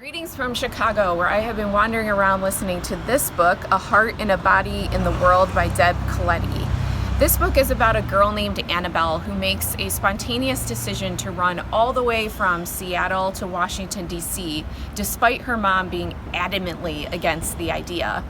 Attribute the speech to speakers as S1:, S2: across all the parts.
S1: Greetings from Chicago, where I have been wandering around listening to this book, A Heart and a Body in the World by Deb Caletti. This book is about a girl named Annabelle who makes a spontaneous decision to run all the way from Seattle to Washington, D.C., despite her mom being adamantly against the idea.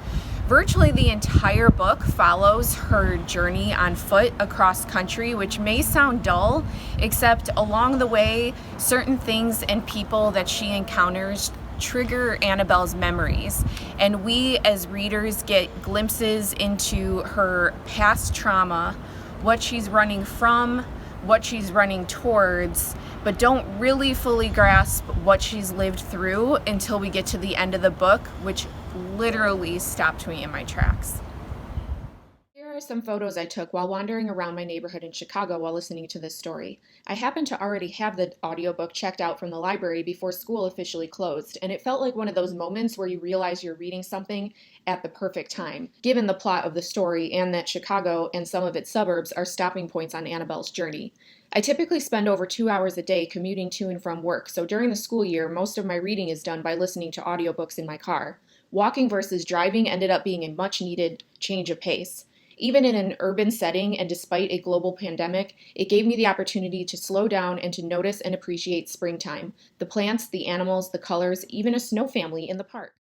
S1: Virtually the entire book follows her journey on foot across country, which may sound dull, except along the way, certain things and people that she encounters trigger Annabelle's memories. And we as readers get glimpses into her past trauma, what she's running from, what she's running towards, but don't really fully grasp what she's lived through until we get to the end of the book, which literally stopped me in my tracks. Here are some photos I took while wandering around my neighborhood in Chicago while listening to this story. I happened to already have the audiobook checked out from the library before school officially closed, and it felt like one of those moments where you realize you're reading something at the perfect time, given the plot of the story and that Chicago and some of its suburbs are stopping points on Annabelle's journey. I typically spend over 2 hours a day commuting to and from work, so during the school year, most of my reading is done by listening to audiobooks in my car. Walking versus driving ended up being a much-needed change of pace. Even in an urban setting and despite a global pandemic, it gave me the opportunity to slow down and to notice and appreciate springtime, the plants, the animals, the colors, even a snow family in the park.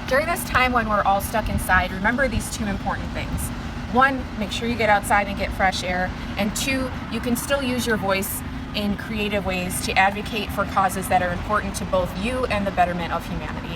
S1: During this time when we're all stuck inside, remember these two important things. One, make sure you get outside and get fresh air. And two, you can still use your voice in creative ways to advocate for causes that are important to both you and the betterment of humanity.